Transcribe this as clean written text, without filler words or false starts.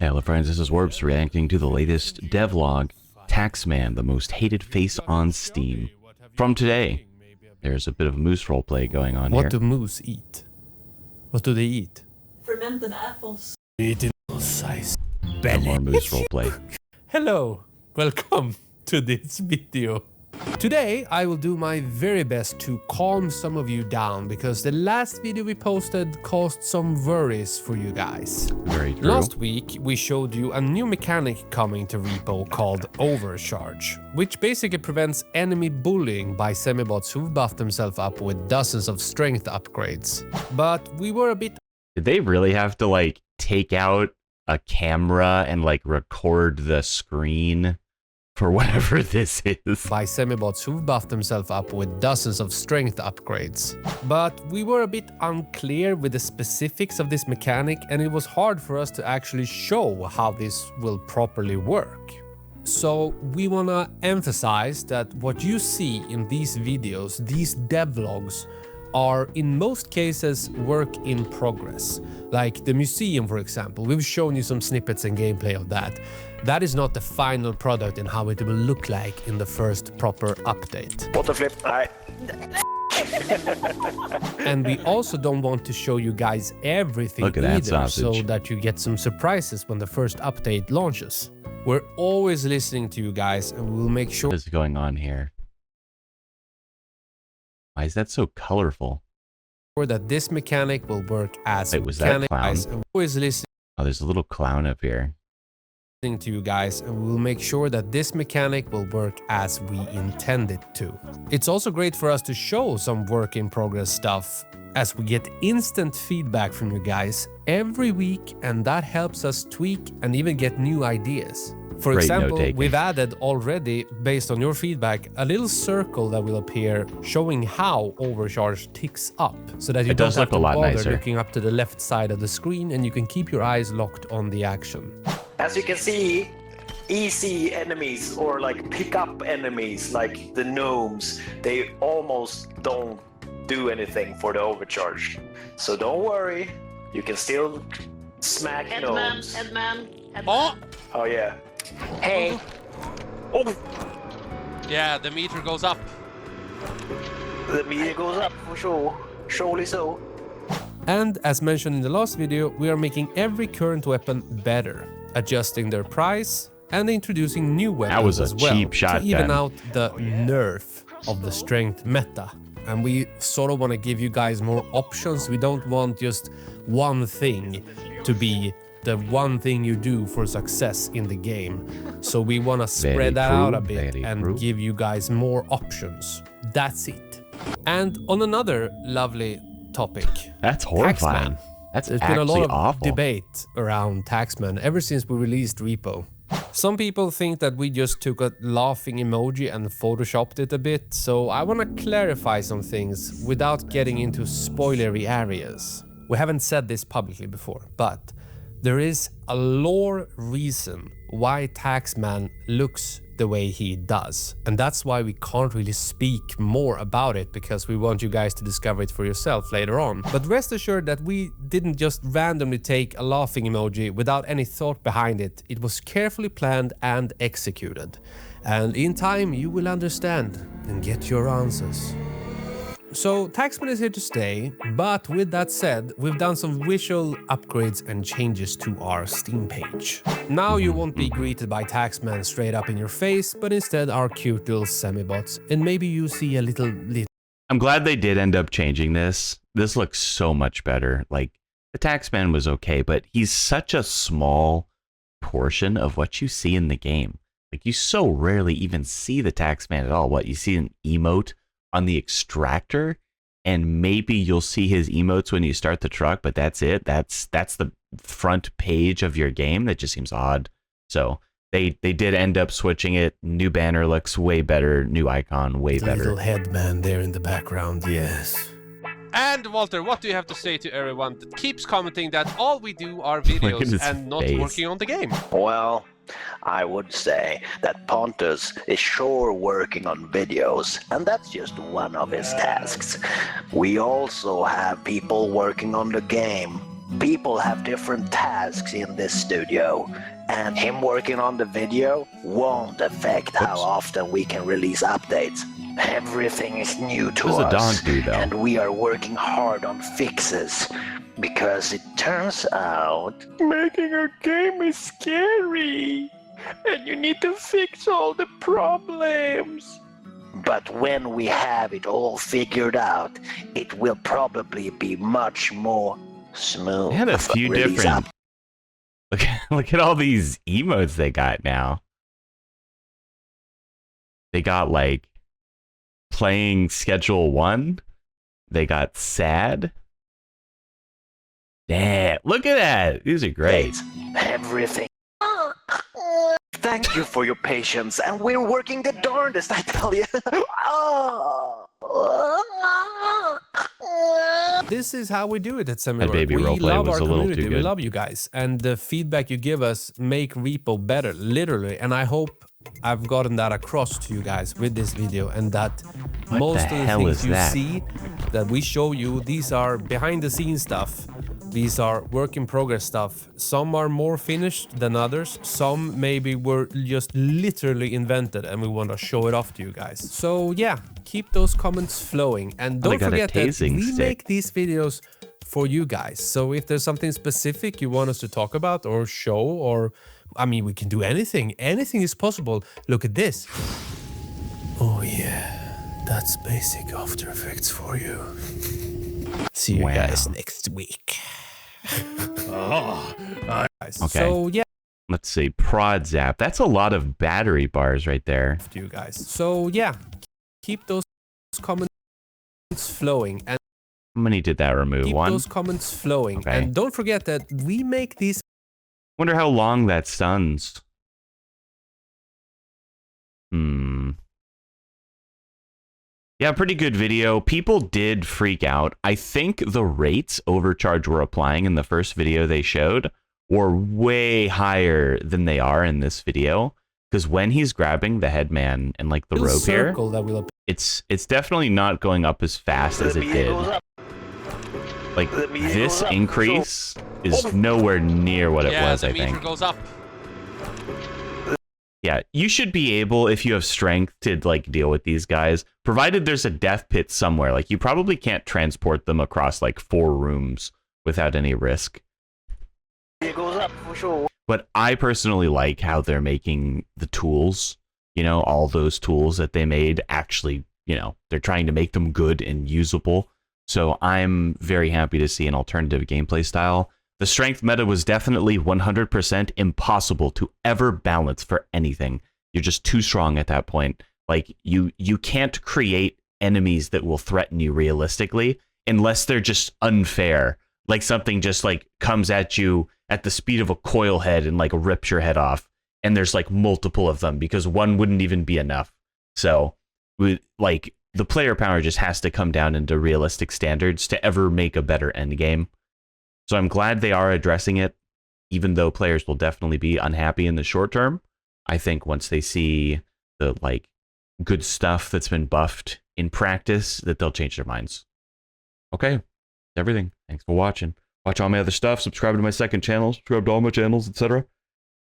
Hello friends, this is Wurps reacting to the latest devlog, Taxman, the most hated face on Steam. From today, there's a bit of moose roleplay going on here. What do moose eat? What do they eat? Fermented apples. Eating size No belly. more moose roleplay. Hello, welcome to this video. Today I will do my very best to calm some of you down because the last video we posted caused some worries for you guys. Very true. Last week we showed you a new mechanic coming to REPO called Overcharge, which basically prevents enemy bullying by semibots who've buffed themselves up with dozens of strength upgrades. But we were a bit... Did they really have to like take out a camera and like record the screen for whatever this is? By semibots who've buffed themselves up with dozens of strength upgrades. But we were a bit unclear with the specifics of this mechanic, and it was hard for us to actually show how this will properly work. So we wanna emphasize that what you see in these videos, these devlogs, are in most cases work in progress. Like the museum, for example, we've shown you some snippets and gameplay of that. That is not the final product and how it will look like in the first proper update. What the flip? And we also don't want to show you guys everything either, so that you get some surprises when the first update launches. We're always listening to you guys, and we'll make sure... What is going on here? Why is that so colorful? that this mechanic will work as Wait, was that clown? And always listening Oh, there's a little clown up here. to you guys, and we'll make sure that this mechanic will work as we intend it to. It's also great for us to show some work in progress stuff as we get instant feedback from you guys every week, and that helps us tweak and even get new ideas. For example, we've added already, based on your feedback, a little circle that will appear showing how Overcharge ticks up, so that you don't have to bother looking up to the left side of the screen, and you can keep your eyes locked on the action. As you can see, easy enemies or like pick up enemies like the gnomes, they almost don't do anything for the overcharge. So don't worry, you can still smack gnomes. Headman. Oh yeah. Hey. Oh. Yeah, the meter goes up. The meter goes up for sure. Surely so. And as mentioned in the last video, we are making every current weapon better, adjusting their price and introducing new weapons as well to even out the nerf of the strength meta. And we sort of want to give you guys more options. We don't want just one thing to be the one thing you do for success in the game. So we want to spread that out a bit and give you guys more options. That's it. And on another lovely topic, that's horrifying. There's been a lot of debate around Taxman ever since we released REPO. Some people think that we just took a laughing emoji and photoshopped it a bit, so I want to clarify some things without getting into spoilery areas. We haven't said this publicly before, but there is a lore reason why Taxman looks the way he does. And that's why we can't really speak more about it, because we want you guys to discover it for yourself later on. But rest assured that we didn't just randomly take a laughing emoji without any thought behind it. It was carefully planned and executed. And in time you will understand and get your answers. So Taxman is here to stay, but with that said, we've done some visual upgrades and changes to our Steam page. Now you won't be greeted by Taxman straight up in your face, but instead our cute little semibots, and maybe you see a little... I'm glad they did end up changing this. This looks so much better. Like, the Taxman was okay, but he's such a small portion of what you see in the game. Like, you so rarely even see the Taxman at all. What, you see an emote on the extractor, and maybe you'll see his emotes when you start the truck, but that's it. That's the front page of your game. That just seems odd. So they did end up switching it. New banner looks way better. New icon way better. Little headband there in the background, yes. And Walter, what do you have to say to everyone that keeps commenting that all we do are videos and not working on the game? Well, I would say that Pontus is sure working on videos, and that's just one of his tasks. We also have people working on the game, people have different tasks in this studio, and him working on the video won't affect how often we can release updates. Everything is new to What does a us, dog do, though? and we are working hard on fixes, because it turns out making a game is scary, and you need to fix all the problems. But when we have it all figured out, it will probably be much more smooth. They had a few Release different. Look at all these emotes they got now. They got like playing schedule 1. They got sad. Damn, look at that. These are great. Everything. Thank you for your patience, and we're working the darndest, I tell you. This is how we do it at Semi. Baby We roleplay love was our a little community. too We good. love you guys, and the feedback you give us make REPO better, literally. And I hope I've gotten that across to you guys with this video, and that most of the hell things is you that? see that we show you, these are behind the scenes stuff. These are work in progress stuff. Some are more finished than others. Some maybe were just literally invented and we want to show it off to you guys. So yeah, keep those comments flowing. And don't forget that we make these videos for you guys. So if there's something specific you want us to talk about or show, or I mean, we can do anything. Anything is possible. Look at this. Oh yeah, that's basic After Effects for you. See you guys next week. Okay. So yeah, Let's see. Prod zap. That's a lot of battery bars right there. to you guys. So yeah, keep those comments flowing, and How many did that remove? keep 1? those comments flowing. Okay. And don't forget that we make these Wonder how long that stuns. Yeah, pretty good video. People did freak out. I think the rates Overcharge were applying in the first video they showed were way higher than they are in this video. Because when he's grabbing the headman and like the little rope here, circle that will it's definitely not going up as fast as it did. Like this increase is nowhere near what it was, I think. meter goes up. Yeah, you should be able, if you have strength, to like deal with these guys, provided there's a death pit somewhere. Like you probably can't transport them across like 4 rooms without any risk. It goes up for sure. But I personally like how they're making the tools, you know, all those tools that they made actually, you know, they're trying to make them good and usable. So I'm very happy to see an alternative gameplay style. The strength meta was definitely 100% impossible to ever balance for anything. You're just too strong at that point. Like you can't create enemies that will threaten you realistically unless they're just unfair. Like something just like comes at you at the speed of a coil head and like rips your head off. And there's like multiple of them because one wouldn't even be enough. So like the player power just has to come down into realistic standards to ever make a better end game. So I'm glad they are addressing it, even though players will definitely be unhappy in the short term. I think once they see the like good stuff that's been buffed in practice, that they'll change their minds. Okay, everything. Thanks for watching. Watch all my other stuff. Subscribe to my second channel. Subscribe to all my channels, etc.